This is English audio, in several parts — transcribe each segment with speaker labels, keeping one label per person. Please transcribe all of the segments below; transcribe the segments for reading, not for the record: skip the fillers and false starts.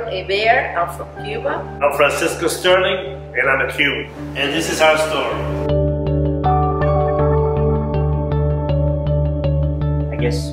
Speaker 1: Hebert. I'm from Cuba.
Speaker 2: I'm Francisco Sterling, and I'm a Cuban. And this is our story.
Speaker 3: I guess,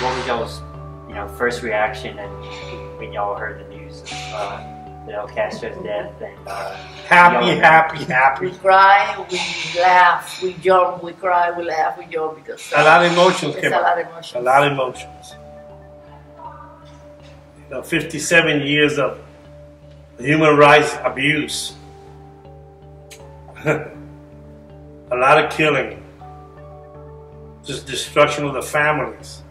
Speaker 3: what was y'all's, first reaction when y'all heard the news of Fidel Castro's death? And
Speaker 2: happy.
Speaker 1: We cry, we laugh, we jump, we cry, we laugh, we jump because
Speaker 2: a lot of emotions came out.
Speaker 1: A lot of emotions.
Speaker 2: 57 years of human rights abuse. A lot of killing. Just destruction of the families.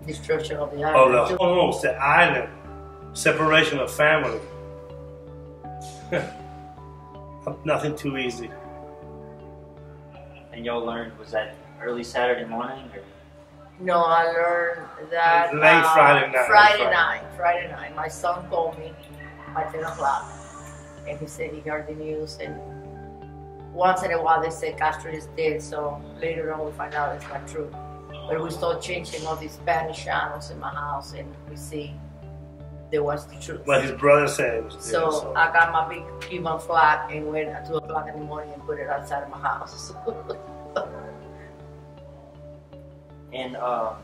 Speaker 1: Destruction of the island.
Speaker 2: Of the homes, the island. Separation of family. Nothing too easy.
Speaker 3: And y'all learned, was that early Saturday morning? Or?
Speaker 1: No, I learned that
Speaker 2: late Friday night.
Speaker 1: Friday night. My son called me at 10 o'clock and he said he heard the news, and once in a while they say Castro is dead, so later on we find out it's not true. But we start changing all these Spanish channels in my house and we see there was the truth.
Speaker 2: Well, his brother said it was dead,
Speaker 1: so I got my big Cuban flag and went at 2 o'clock in the morning and put it outside of my house.
Speaker 3: And I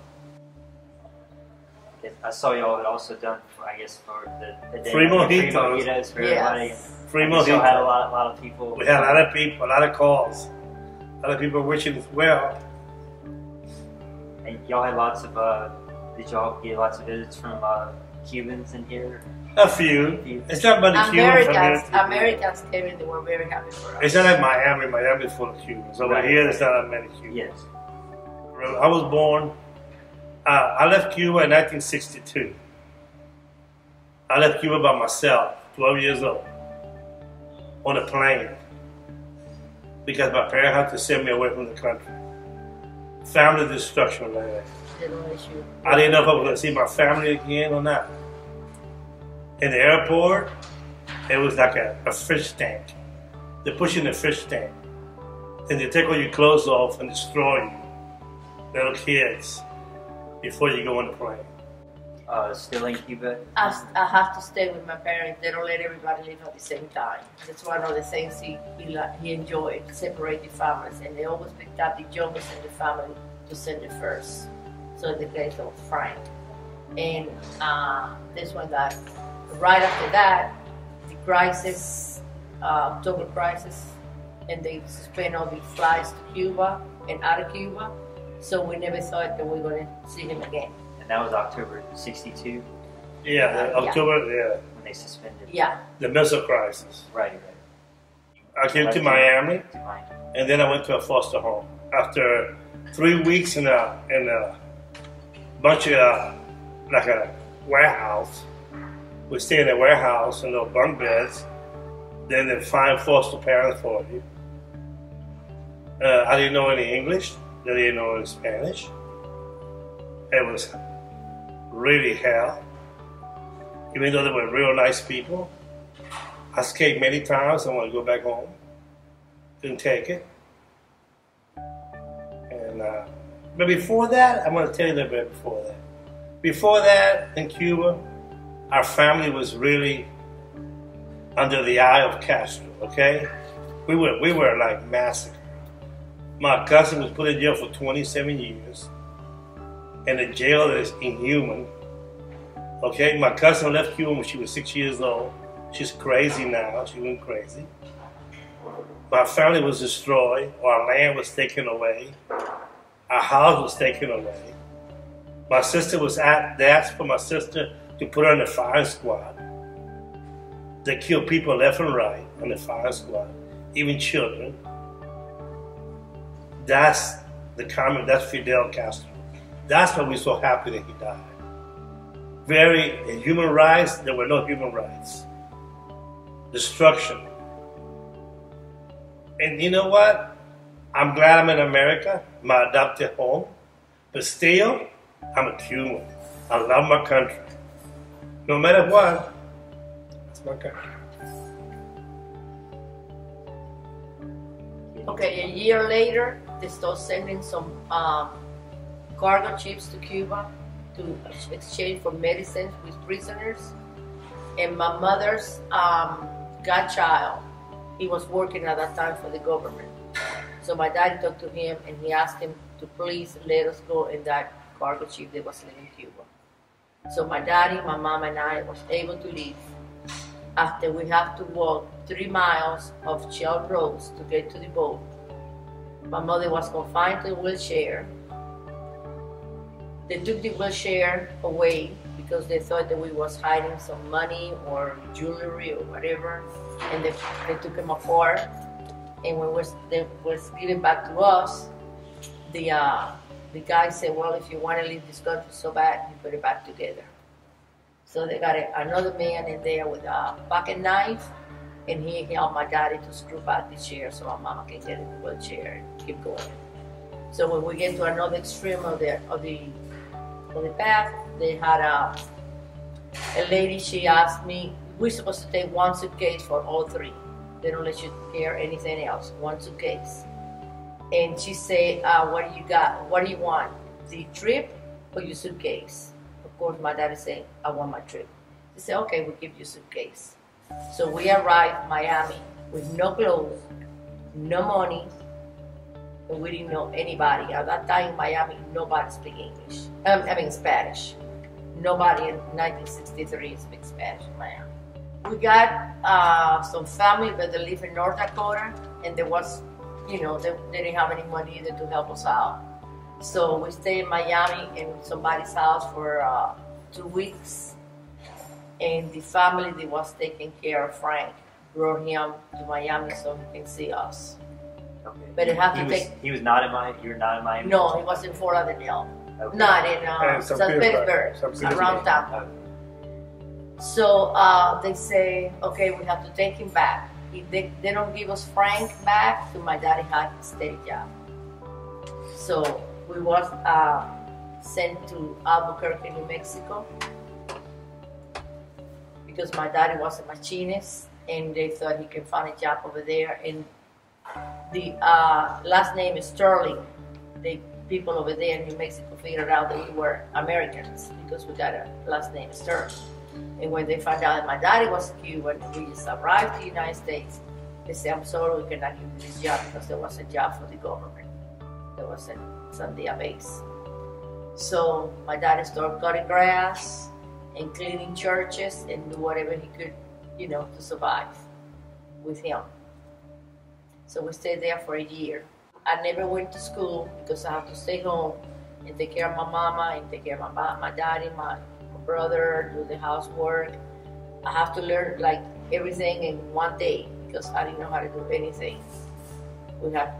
Speaker 3: saw y'all had also done, I guess, for the day.
Speaker 2: Free mojitos
Speaker 3: for everybody.
Speaker 2: Free mojitos.
Speaker 3: We had a lot of people.
Speaker 2: We had a lot of people, a lot of calls. A lot of people wishing us well.
Speaker 3: And y'all had lots of, did y'all get lots of visits from Cubans in here?
Speaker 2: A few. It's not about the Cubans.
Speaker 1: Americans came in, they were very happy for us.
Speaker 2: It's not like Miami. Miami's full of Cubans. Over here, there's not that many Cubans.
Speaker 3: Yes.
Speaker 2: I was born, I left Cuba in 1962. I left Cuba by myself, 12 years old, on a plane, because my parents had to send me away from the country. Family destruction, man. I didn't know if I was going to see my family again or not. In the airport, it was like a fish tank. They push you in a fish tank, and they take all your clothes off and destroy you. Little kids, before you go on the plane.
Speaker 3: Sterling Hebert?
Speaker 1: I have to stay with my parents. They don't let everybody live at the same time. That's one of the things he enjoyed, separate the families. And they always picked up the youngest in the family to send it first. So in the case of Frank. And this one got, right after that, the crisis, October crisis, and they suspend all the flights to Cuba and out of Cuba. So we never thought that we were going to see him again.
Speaker 3: And that was October '62?
Speaker 2: Yeah, October, yeah.
Speaker 3: When they suspended.
Speaker 1: Yeah.
Speaker 2: The missile crisis.
Speaker 3: Right.
Speaker 2: I came to Miami, and then I went to a foster home. After 3 weeks in a bunch of, like a warehouse, we stay in a warehouse in little bunk beds, then they find foster parents for you. I didn't know any English. They didn't know any Spanish. It was really hell. Even though they were real nice people. I escaped many times. I wanted to go back home. Couldn't take it. And but before that, I'm going to tell you a little bit before that. Before that, in Cuba, our family was really under the eye of Castro. Okay, we were like massacred. My cousin was put in jail for 27 years. And the jail is inhuman. Okay, my cousin left Cuba when she was 6 years old. She's crazy now, she went crazy. My family was destroyed, our land was taken away, our house was taken away. My sister was they asked for my sister to put her in the firing squad. They killed people left and right on the firing squad, even children. That's that's Fidel Castro. That's why we're so happy that he died. In human rights, there were no human rights. Destruction. And you know what? I'm glad I'm in America, my adopted home, but still, I'm a Cuban. I love my country. No matter what, it's my country.
Speaker 1: Okay, a year later, they start sending some cargo ships to Cuba to exchange for medicines with prisoners. And my mother's godchild, he was working at that time for the government. So my dad talked to him and he asked him to please let us go in that cargo ship that was leaving Cuba. So my daddy, my mom, and I was able to leave after we have to walk 3 miles of shell roads to get to the boat. My mother was confined to a wheelchair. They took the wheelchair away because they thought that we was hiding some money or jewelry or whatever, and they took him apart. And when they was given back to us, the guy said, well, if you want to leave this country so bad, you put it back together. So they got another man in there with a pocket knife, and he helped my daddy to screw back the chair so my mama can get in the wheelchair and keep going. So when we get to another extreme of the path, they had a lady. She asked me, we're supposed to take 1 suitcase for all 3. They don't let you carry anything else, 1 suitcase. And she said, what do you got? What do you want? The trip or your suitcase? Of course, my daddy said, I want my trip. She said, okay, we'll give you a suitcase. So we arrived in Miami with no clothes, no money, and we didn't know anybody. At that time in Miami, nobody speak English. Spanish. Nobody in 1963 speak Spanish in Miami. We got some family, but they live in North Dakota, and there was, they didn't have any money either to help us out. So we stayed in Miami in somebody's house for 2 weeks. And the family that was taking care of Frank brought him to Miami so he can see us.
Speaker 3: Okay.
Speaker 1: But
Speaker 3: He was not in Miami. You were not in Miami.
Speaker 1: No, he was in Fort Lauderdale.
Speaker 3: Okay.
Speaker 1: Not in St. Petersburg, around town. So they say, okay, we have to take him back. If they don't give us Frank back, so my daddy had a steady job. So we was sent to Albuquerque, New Mexico, because my daddy was a machinist, and they thought he could find a job over there. And the last name is Sterling. The people over there in New Mexico figured out that we were Americans because we got a last name Sterling. And when they found out that my daddy was Cuban, we just arrived to the United States. They said, I'm sorry, we cannot give you this job because there was a job for the government. There was a Sandia base. So my daddy started cutting grass and cleaning churches and do whatever he could, to survive with him. So we stayed there for a year. I never went to school because I had to stay home and take care of my mama and take care of my daddy, my brother, do the housework. I have to learn like everything in one day because I didn't know how to do anything. We had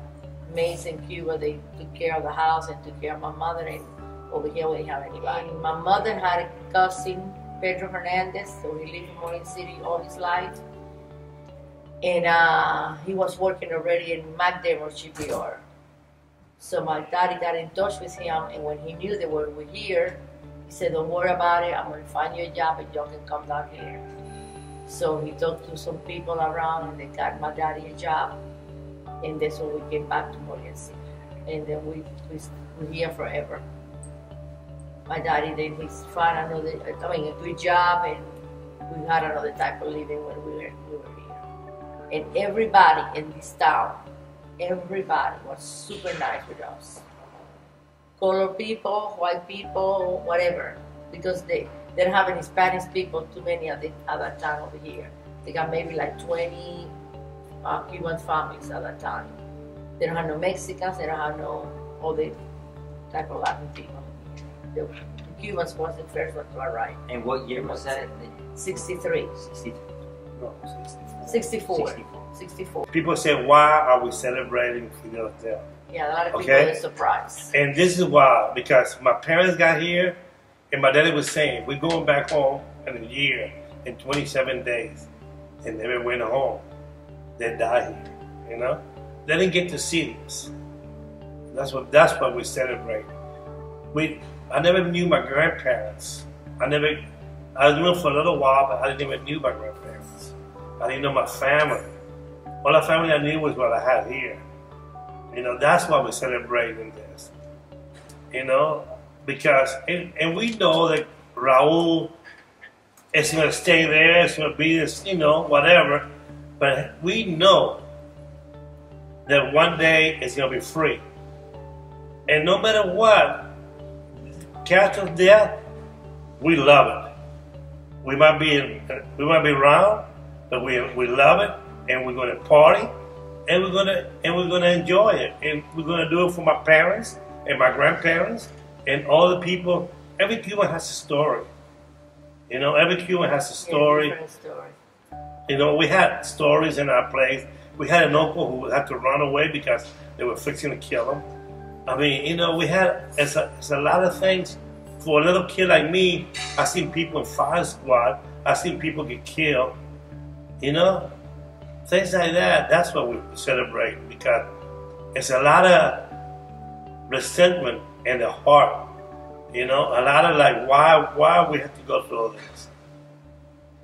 Speaker 1: maids in Cuba. They took care of the house and took care of my mother, and over here we didn't have anybody. And my mother had a cousin, Pedro Hernandez, so he lived in Moline City all his life. And he was working already in McDermott shipyard. So my daddy got in touch with him, and when he knew that we were here, he said, don't worry about it, I'm going to find you a job and you can come down here. So he talked to some people around and they got my daddy a job. And that's when we came back to Moline City. And then we're here forever. My daddy then he found a good job, and we had another type of living when we were here. And everybody in this town, everybody was super nice with us. Colored people, white people, whatever, because they didn't have any Spanish people, too many at that time over here. They got maybe like 20 Cuban families at that time. They don't have no Mexicans, they don't have no other type of Latin people. The Cubans was the first one to arrive.
Speaker 3: And what year was that?
Speaker 1: 63.
Speaker 3: 63.
Speaker 2: No,
Speaker 1: 64. 64.
Speaker 2: People say, why are we celebrating Fidel Castro?
Speaker 1: Yeah, a lot of people are surprised.
Speaker 2: And this is why, because my parents got here, and my daddy was saying, we're going back home in a year, in 27 days. They never went home. They died here, They didn't get to see this. That's what we celebrate. I never knew my grandparents. I knew them for a little while, but I didn't even knew my grandparents. I didn't know my family. All the family I knew was what I had here. That's why we're celebrating this. because, and we know that Raul is going to stay there, it's going to be this, you know, whatever, but we know that one day it's going to be free. And no matter what, Castro's death, we love it. We might be around, but we love it, and we're going to party, and we're going to enjoy it, and we're going to do it for my parents and my grandparents and all the people. Every Cuban has a story. You know, every Cuban has a story.
Speaker 1: Different story.
Speaker 2: You know, we had stories in our place. We had an uncle who had to run away because they were fixing to kill him. I mean, you know, it's a lot of things. For a little kid like me, I've seen people in fire squad. I've seen people get killed. You know, things like that. That's what we celebrate, because it's a lot of resentment in the heart. You know, a lot of like, why we have to go through all this?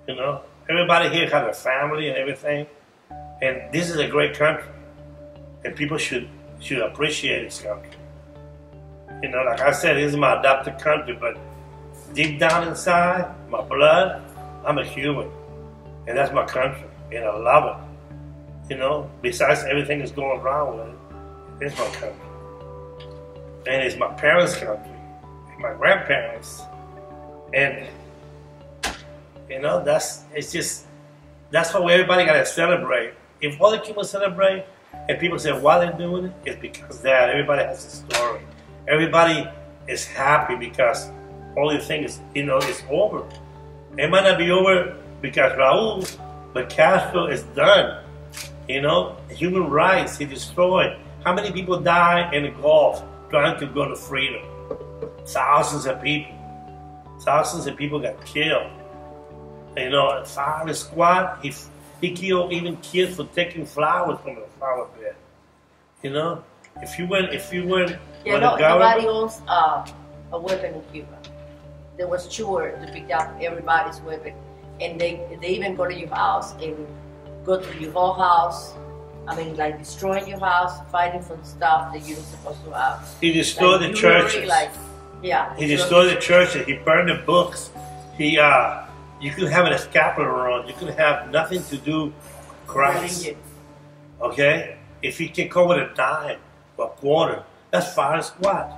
Speaker 2: You know, everybody here has a family and everything, and this is a great country, and people should appreciate this country. You know, like I said, this is my adopted country, but deep down inside, my blood, I'm a Cuban, and that's my country, and I love it. You know, besides everything that's going wrong with it, it's my country, and it's my parents' country. My grandparents, and you know, that's what everybody gotta celebrate. If other Cubans celebrate and people say why they're doing it, it's because that everybody has a story. Everybody is happy because all the things, you know, is over. It might not be over because Raul, but Castro is done. You know, human rights, he destroyed. How many people died in the Gulf trying to go to freedom? Thousands of people got killed. You know, fire squad, he killed even kids for taking flowers from the flower bed. You know, if you went,
Speaker 1: yeah, no, nobody owns a weapon in Cuba. They was sure to pick up everybody's weapon, and they even go to your house and go to your whole house. I mean, like destroying your house, fighting for the stuff that you're supposed to have.
Speaker 2: He destroyed the churches.
Speaker 1: Yeah.
Speaker 2: He destroyed the churches. He burned the books. You could have an scapular on. You could have nothing to do with Christ. Okay? If he can come with a dime or a quarter, that's fire squad.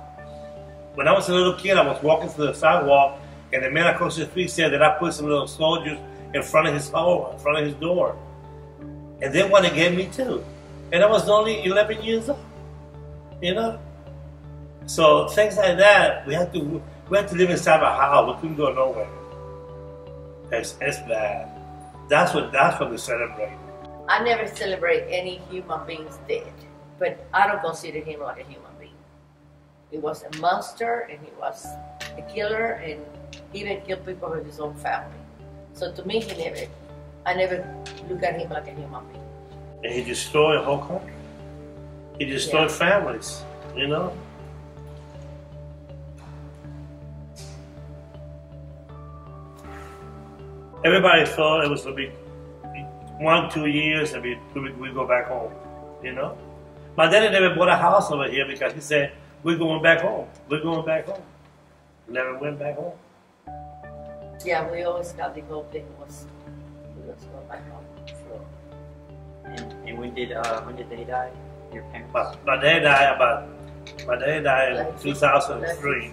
Speaker 2: When I was a little kid, I was walking through the sidewalk, and the man across the street said that I put some little soldiers in front of his home, in front of his door. And they want to get me too. And I was only 11 years old. You know? So things like that, we had to live inside our house. We couldn't go nowhere. It's bad. That's what we celebrate.
Speaker 1: I never celebrate any human beings dead, but I don't consider him like a human being. He was a monster, and he was a killer, and he even killed people in his own family. So to me, I never look at him like a human being.
Speaker 2: And he destroyed a whole country. He destroyed families, you know? Everybody thought it was going to be 1-2 years and we go back home, you know? My daddy never bought a house over here because he said, we're going back home. We're going back home. Never went back home.
Speaker 1: Yeah, we always got the whole thing was we was going back home.
Speaker 2: Sure.
Speaker 3: And when did they die? Your parents?
Speaker 2: My dad died in 2003,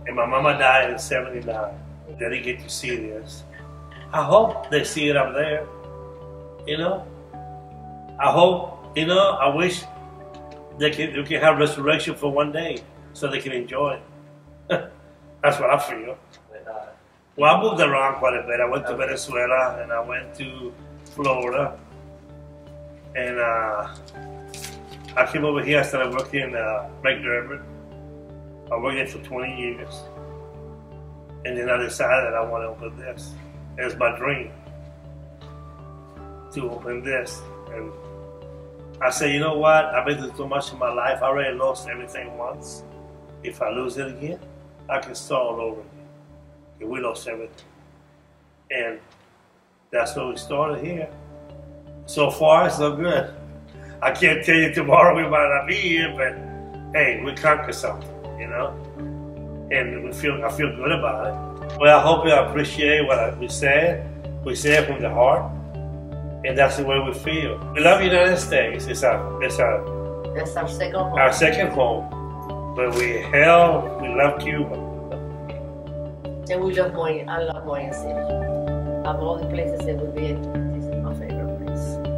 Speaker 2: and my mama died in 79. They didn't get to see this. I hope they see it up there, you know? I hope, you know, I wish they can have resurrection for one day so they can enjoy it. That's what I feel. Well, I moved around quite a bit. I went to Venezuela, and I went to Florida, and I came over here. I started working in McDermott. I worked there for 20 years, and then I decided that I want to open this. It's my dream to open this, and I said, you know what? I've been through so much in my life. I already lost everything once. If I lose it again, I can start all over again. And we lost everything. And that's where we started here. So far, so good. I can't tell you tomorrow we might not be here, but hey, we conquered something, you know? and I feel good about it. Well, I hope you appreciate what we said. We say it from the heart, and that's the way we feel. We love the United States. It's our
Speaker 1: second home.
Speaker 2: Our second home. But we love Cuba.
Speaker 1: And we love Moya. I love Moya City. Of all the places that we've been, this is my favorite place.